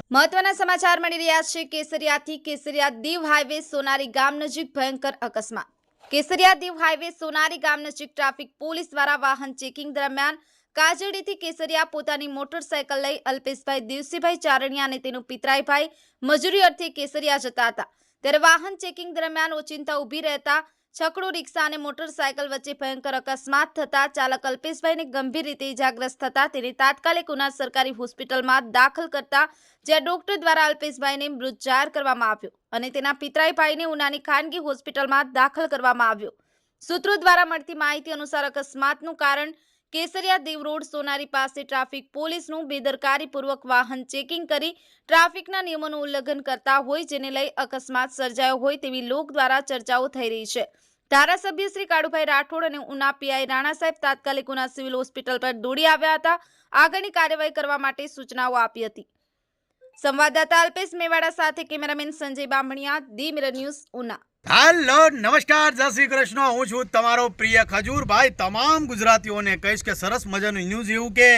મહત્વના સમાચાર મળી રહ્યા છે. કેસરિયાથી કેસરિયા દીવ હાઈવે સોનારી ગામ નજીક ભયંકર અકસ્માત. કેસરિયા દીવ હાઈવે સોનારી ગામ નજીક ટ્રાફિક પોલીસ દ્વારા વાહન ચેકિંગ દરમિયાન કાજડીથી કેસરિયા પોતાની મોટરસાયકલ લઈ અલ્પેશભાઈ દેવસીભાઈ ચારણિયા અને તેનું પિતરાઈભાઈ મજૂરી અર્થે કેસરિયા જતા હતા. ત્યારે વાહન ચેકિંગ દરમિયાન ઓચિંતા ઊભી રહેતા છકડો રિક્ષા અને મોટરસાયકલ વચ્ચે ભયંકર અકસ્માત થતા ચાલક અલ્પેશભાઈને ગંભીર રીતે ઇજાગ્રસ્ત થતા તેને તાત્કાલિક ઉના સરકારી હોસ્પિટલમાં દાખલ કરતા જ્યાં ડોક્ટર દ્વારા અલ્પેશભાઈને મૃત જાહેર કરવામાં આવ્યો અને તેના પિતરાઈભાઈને ઉનાની ખાનગી હોસ્પિટલમાં દાખલ કરવામાં આવ્યો. સૂત્રો દ્વારા મળતી માહિતી અનુસાર અકસ્માતનું કારણ કેસરિયા દીવ રોડ સોનારી પાસે ટ્રાફિક પોલીસનું બેદરકારીપૂર્વક વાહન ચેકિંગ કરી ટ્રાફિકના નિયમોનું ઉલ્લંઘન કરતા હોય જેને લઈ અકસ્માત સર્જાયો હોય તેવી લોક દ્વારા ચર્ચાઓ થઈ રહી છે. ધારાસભ્ય શ્રી કાળુભાઈ રાઠોડ અને ઉના પીઆઈ રાણા સાહેબ તાત્કાલિક ઉના સિવિલ હોસ્પિટલ પર દોડી આવ્યા હતા. આગળની કાર્યવાહી કરવા માટે સૂચનાઓ આપી હતી. સંવાદદાતા અલ્પેશ મેવાડા સાથે cameraman Sanjay Bamaniya, the mirror news, Una. Hello, નમસ્કાર, જય શ્રી કૃષ્ણ. હું છું તમારો પ્રિય ખજૂરભાઈ. તમામ ગુજરાતીઓને કહીશ કે સરસ મજાનું ન્યૂઝ એવું કે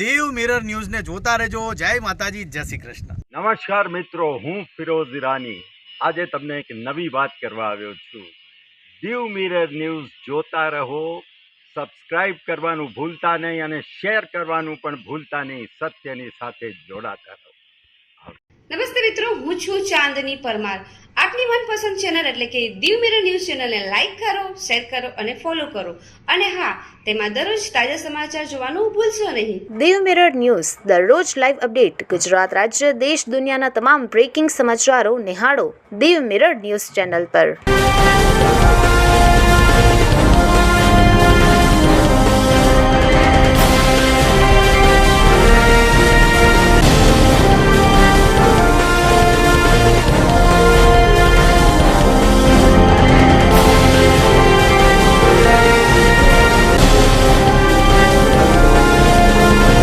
દીવ મિરર ન્યૂઝને જોતા રહેજો. જય માતાજી, જય શ્રી કૃષ્ણ. નમસ્કાર મિત્રો, હું ફિરોઝ ઈરાની. આજે તમને એક નવી વાત કરવા આવ્યો છું. દીવ મિરર ન્યૂઝ જોતા રહો, સબસ્ક્રાઇબ કરવાનું ભૂલતા નહીં અને શેર કરવાનું પણ ભૂલતા નહીં. સત્યની સાથે જોડાતા રહો. નમસ્તે મિત્રો, હું છું ચાંદની પરમાર. આપની મનપસંદ ચેનલ એટલે કે દીવ મિરર ન્યૂઝ ચેનલને લાઈક કરો, શેર કરો અને ફોલો કરો. અને હા, તેમાં દરરોજ તાજા સમાચાર જોવાનું ભૂલશો નહીં. દીવ મિરર ન્યૂઝ દરરોજ લાઈવ અપડેટ ગુજરાત રાજ્ય, દેશ, દુનિયાના તમામ બ્રેકિંગ સમાચારો નિહાળો દીવ મિરર ન્યૂઝ ચેનલ પર.